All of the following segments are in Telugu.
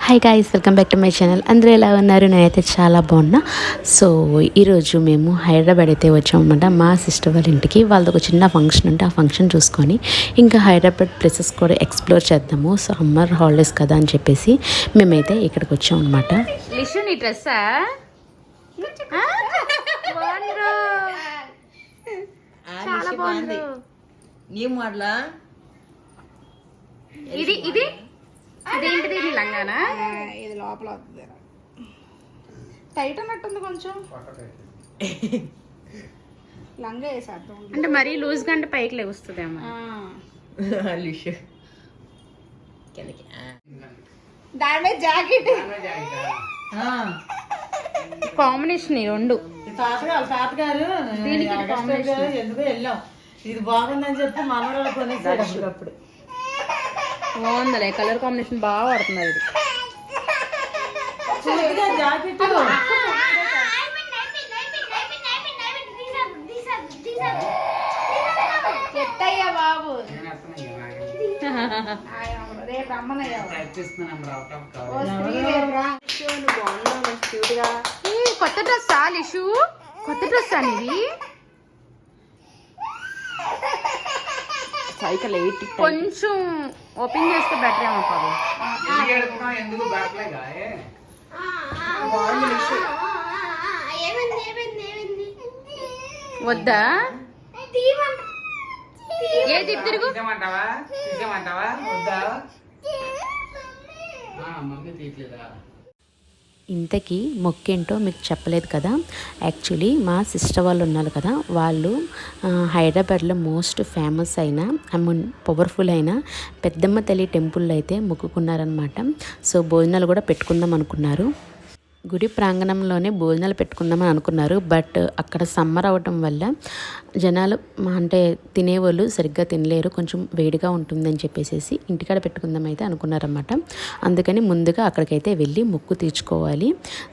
Hi guys, welcome back to my channel. అందరూ ఎలా ఉన్నారు? నేనైతే చాలా బాగున్నా. సో ఈరోజు మేము హైదరాబాద్ అయితే వచ్చామన్నమాట. మా సిస్టర్ వాళ్ళ ఇంటికి. వాళ్ళది ఒక చిన్న ఫంక్షన్ ఉంటే ఆ ఫంక్షన్ చూసుకొని ఇంకా హైదరాబాద్ ప్లేసెస్ కూడా ఎక్స్ప్లోర్ చేద్దాము. సో సమ్మర్ హాలిడేస్ కదా అని చెప్పేసి మేమైతే ఇక్కడికి వచ్చాం అనమాట. ఇది ఇది ఇదేంటిది? ఇది లంగానా? ఇది లోపల వస్తుంది, టైట్ అన్నట్టుంది కొంచెం. లంగా వేసేద్దాం అంటే మరీ లూజ్ గా అంటే పైకి లేవస్తుందేమో. దాని మీద జాకెట్ కాంబినేషన్ ఈ రెండు. తాతగారు ఎందుకు వెళ్ళాం, ఇది బాగుందని చెప్పి మనవరాలు కొనేసాడు. అప్పుడు బాగుందిలే, కలర్ కాంబినేషన్ బాగా పడుతుంది. ఇది జాకెట్ ఎట్టయ్యా బాబు, రేపు రమ్మనయ్యా. కొత్త డ్రెస్ లిషు, కొత్త డ్రెస్ అనేది కొంచెం ఓపెన్ చేస్తే బెటర్ ఏమో కాదు. వద్దా? ఏది తిరుగు. ఇంతకీ మొక్కేంటో మీకు చెప్పలేదు కదా. యాక్చువల్లీ మా సిస్టర్ వాళ్ళు ఉన్నారు కదా, వాళ్ళు హైదరాబాద్లో మోస్ట్ ఫేమస్ అయిన పవర్ఫుల్ అయిన పెద్దమ్మ తల్లి టెంపుల్లో అయితే మొక్కుకున్నారనమాట. సో భోజనాలు కూడా పెట్టుకుందాం అనుకున్నారు. గుడి ప్రాంగణంలోనే భోజనాలు పెట్టుకుందామని అనుకున్నారు. బట్ అక్కడ సమ్మర్ అవ్వటం వల్ల జనాలు అంటే తినేవాళ్ళు సరిగ్గా తినలేరు, కొంచెం వేడిగా ఉంటుందని చెప్పేసి ఇంటికాడ పెట్టుకుందాం అయితే అనుకున్నారన్నమాట. అందుకని ముందుగా అక్కడికైతే వెళ్ళి మొక్కు తీర్చుకోవాలి.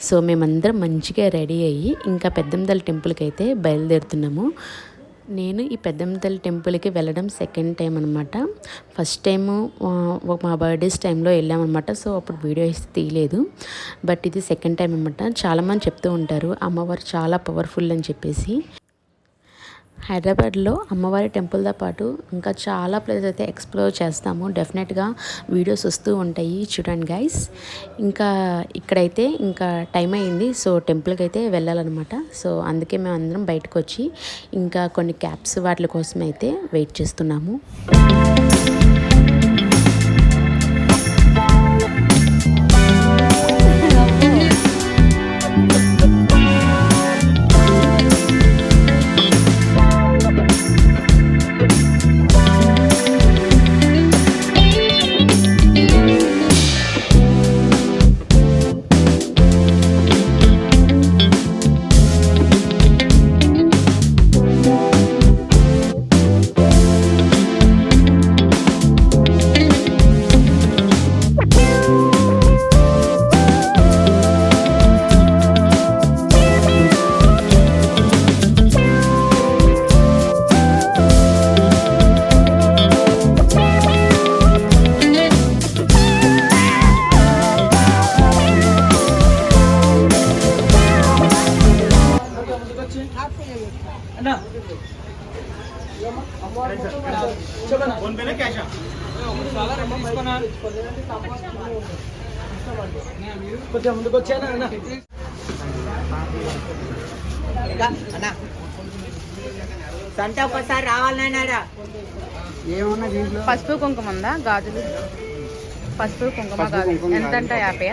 సో మేమందరం మంచిగా రెడీ అయ్యి ఇంకా పెద్దమ్మ టెంపుల్కి అయితే బయలుదేరుతున్నాము. నేను ఈ పెద్దమ్మ తల్లి టెంపుల్కి వెళ్ళడం సెకండ్ టైం అనమాట. ఫస్ట్ టైము మా బర్త్డేస్ టైంలో వెళ్ళామన్నమాట. సో అప్పుడు వీడియో వేసి తీయలేదు. బట్ ఇది సెకండ్ టైం అనమాట. చాలామంది చెప్తూ ఉంటారు అమ్మవారు చాలా పవర్ఫుల్ అని చెప్పేసి. హైదరాబాద్లో అమ్మవారి టెంపుల్తో పాటు ఇంకా చాలా ప్లేసెస్ అయితే ఎక్స్ప్లోర్ చేస్తాము. డెఫినెట్గా వీడియోస్ వస్తూ ఉంటాయి, చూడండి గైస్. ఇంకా ఇక్కడైతే ఇంకా టైం అయింది. సో టెంపుల్కి అయితే వెళ్ళాలన్నమాట. సో అందుకే మేము అందరం బయటకు వచ్చి ఇంకా కొన్ని క్యాబ్స్ వాటి కోసం అయితే వెయిట్ చేస్తున్నాము. కొంచెం ముందుకు వచ్చానా అన్న. సంట ఒకసారి రావాలన్నారా? ఏమన్నా దీంట్లో పసుపు కుంకుమ ఉందా? గాజులు, పసుపు కుంకుమ గాజులు ఎంతంట? 50.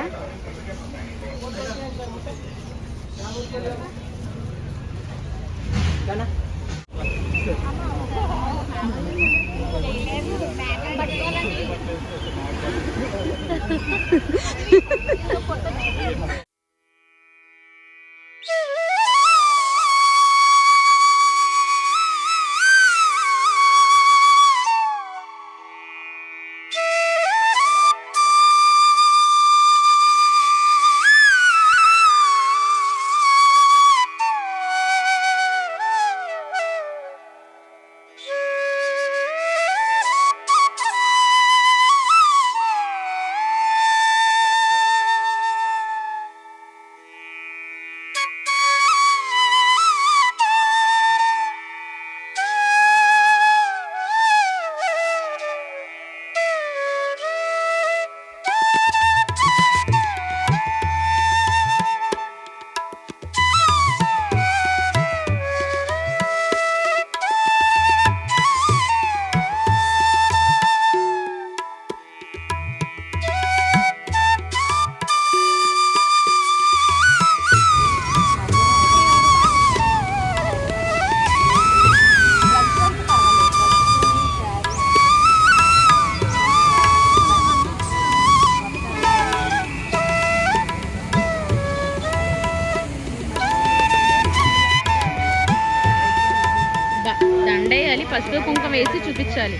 పసుపు కుంకుమ వేసి చూపించాలి.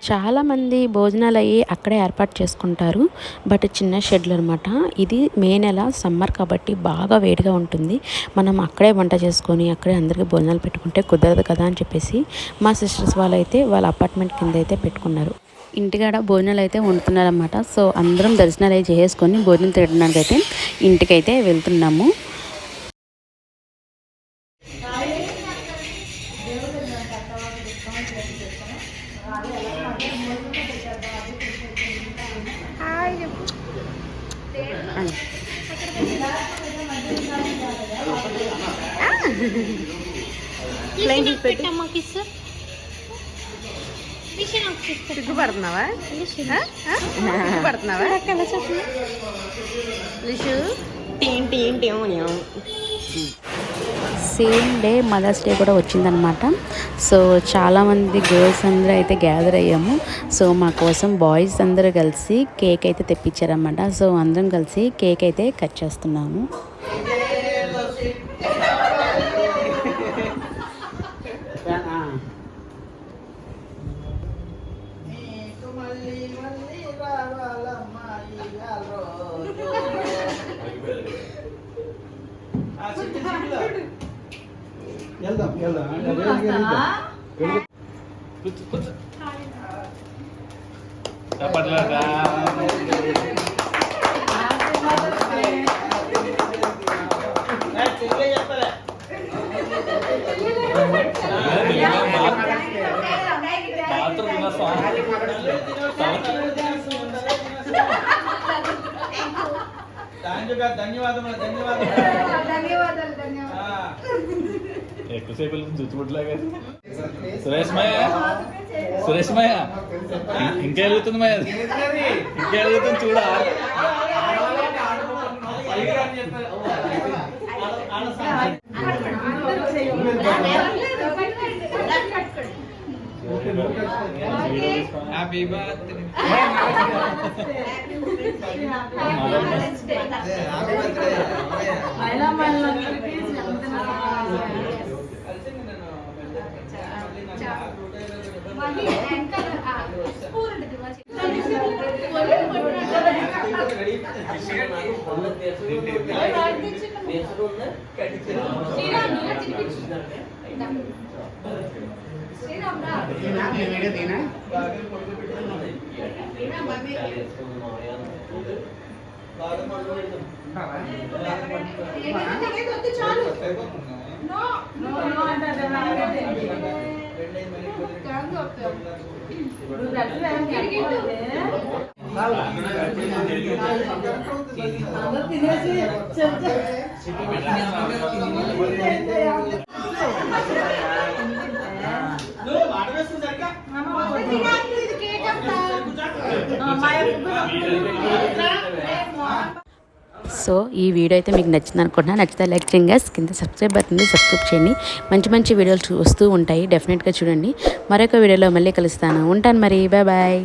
చాలామంది భోజనాలు అయ్యి అక్కడే ఏర్పాటు చేసుకుంటారు. బట్ చిన్న షెడ్లు అనమాట. ఇది మే నెల సమ్మర్ కాబట్టి బాగా వేడిగా ఉంటుంది. మనం అక్కడే వంట చేసుకొని అక్కడే అందరికీ భోజనాలు పెట్టుకుంటే కుదరదు కదా అని చెప్పేసి మా సిస్టర్స్ వాళ్ళైతే వాళ్ళ అపార్ట్మెంట్ కింద అయితే పెట్టుకున్నారు. ఇంటికాడ భోజనాలు అయితే వండుతున్నారన్నమాట. సో అందరం దర్శనాలు అయితే చేసుకొని భోజనం తినడానికి అయితే ఇంటికైతే వెళ్తున్నాము. సిగ్గుపడుతున్నావా? సిగ్గుపడుతున్నావా? సేమ్ డే మదర్స్ డే కూడా వచ్చిందనమాట. సో చాలామంది గర్ల్స్ అందరూ అయితే గ్యాదర్ అయ్యాము. సో మా కోసం బాయ్స్ అందరూ కలిసి కేక్ అయితే తెప్పించారన్నమాట. సో అందరం కలిసి కేక్ అయితే కట్ చేస్తున్నాము. ఎక్కువసేపు చుచ్చుబుట్లాగా సురేష్ మయ్య ఇంకా వెళ్తుంది మయ్య, ఇంకా వెళ్తుంది చూడ. Happy birthday. సో ఈ వీడియో అయితే మీకు నచ్చింది అనుకుంటున్నా. నచ్చితే లైక్ చేయండి, కింద సబ్స్క్రైబ్ బటన్ సబ్స్క్రైబ్ చేయండి. మంచి మంచి వీడియోలు వస్తూ ఉంటాయి, డెఫినెట్గా చూడండి. మరొక వీడియోలో మళ్ళీ కలుస్తాను. ఉంటాను మరి, బాయ్ బాయ్.